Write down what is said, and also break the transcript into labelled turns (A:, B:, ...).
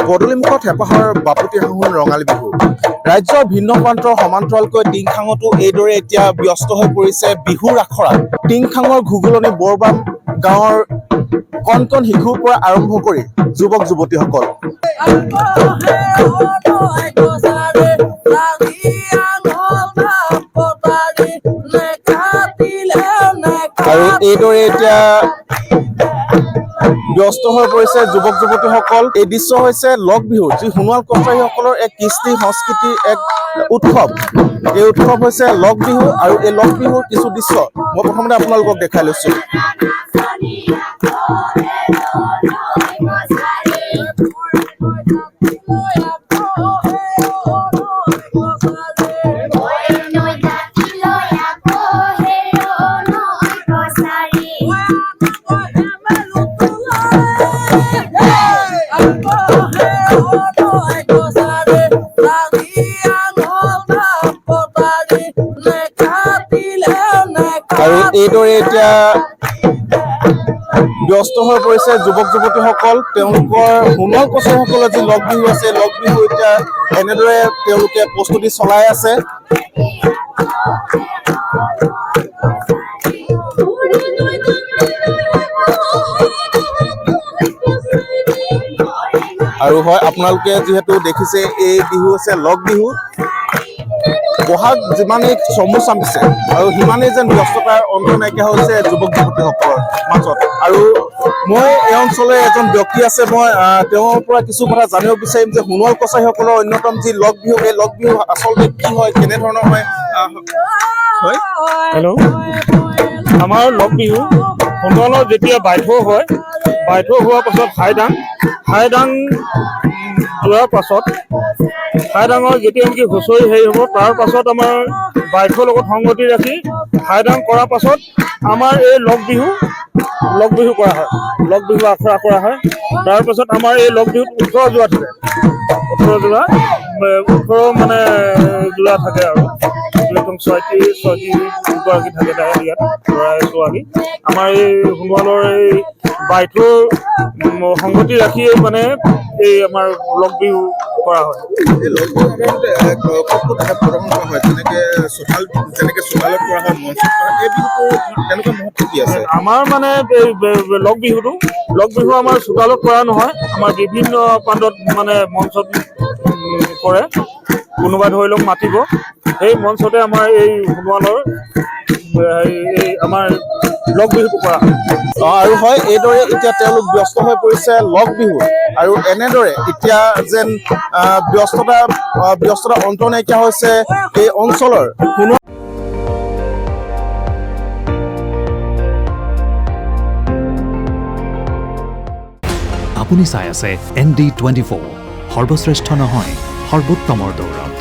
A: পদূলিমুখত হেঁপাহৰ বাপুতি সাহোন ৰঙালী বিহু। ৰাজ্যৰ ভিন্ন প্ৰান্তৰ সমান্তৰালকৈ টিংখাঙতো এইদৰে এতিয়া ব্যস্ত হৈ পৰিছে বিহুৰ আখৰা। টিংখাঙৰ ঘুগুলনি বৰবাম গাঁৱৰ কণ কণ শিশুৰ পৰা আৰম্ভ কৰি যুৱক যুৱতীসকল। আৰু এইদৰে এতিয়া ব্যস্ত হৈ পৰিছে যুৱক যুৱতীসকল। এই দৃশ্য হৈছে লগ বিহুৰ, যি সোণোৱাল কছাৰীসকলৰ এক কৃষ্টি সংস্কৃতিৰ এক উৎসৱ। এই উৎসৱ হৈছে লগ বিহু, আৰু এই লগ বিহুৰ কিছু দৃশ্য মই প্ৰথমতে আপোনালোকক দেখাই লৈছো। আৰু এইদৰে এতিয়া ব্যস্ত হৈ পৰিছে যুৱক যুৱতীসকল। তেওঁলোকৰ সোণোৱাল কছাৰীসকলৰ যি লগ বিহু আছে, লগ বিহু এতিয়া এনেদৰে তেওঁলোকে প্ৰস্তুতি চলাই আছে। আৰু হয়, আপোনালোকে যিহেতু দেখিছে এই বিহু হৈছে লগ বিহু। বহাগ যিমানেই চমু চামিছে আৰু সিমানেই যেন ব্যস্ততাৰ অন্ত নাইকিয়া হৈছে যুৱক যুৱতীসকলৰ মাজত। আৰু মই এই অঞ্চলৰ এজন ব্যক্তি আছে, মই তেওঁৰ পৰা কিছু কথা জানিব বিচাৰিম যে সোণোৱাল কছাৰীসকলৰ অন্যতম যি লগ বিহু, এই লগ বিহু আচলতে কি হয়, কেনেধৰণৰ হয়।
B: হেল্ল', আমাৰ লগ বিহু সোণোৱালৰ যেতিয়া বাইথৌ হয়, বাইথৌ হোৱাৰ পাছত হাইদাং যোৱাৰ পাছত হাইদাঙৰ যেতিয়া নেকি হুঁচৰি হেৰি হ'ব, তাৰ পাছত আমাৰ বাইথৌৰ লগত সংগতি ৰাখি হাইদাং কৰাৰ পাছত আমাৰ এই লগ বিহু কৰা হয়, লগ বিহু আখৰা কৰা হয়। তাৰপাছত আমাৰ এই লগ বিহুত 18 যোৰা থাকে, 18 মানে যোৰা থাকে আৰু 36 থাকে তাই ইয়াত ল'ৰা ছোৱালী। আমাৰ এই সোণোৱালৰ এই বাইথৌৰ সংগতি ৰাখিয়ে মানে এই আমাৰ লগ বিহু কৰা হয়। আমাৰ মানে লগ বিহু আমাৰ চোতালত কৰা নহয়, আমাৰ বিভিন্ন প্ৰান্তত মানে মঞ্চত কৰে। কোনোবা ধৰি লওক মাতিব, সেই মঞ্চতে আমাৰ এই সোণোৱালৰ এই আমাৰ লগ বিহুটো কৰা হয়।
A: আৰু হয়, এইদৰে এতিয়া তেওঁলোক ব্যস্ত হৈ পৰিছে লগ বিহু। আৰু এনেদৰে এতিয়া যেন ব্যস্ততা অন্ত নাইকিয়া হৈছে এই অঞ্চলৰ।
C: আপুনি চাই আছে ND24, সৰ্বশ্ৰেষ্ঠ নহয়, সৰ্বোত্তমৰ দৌৰত।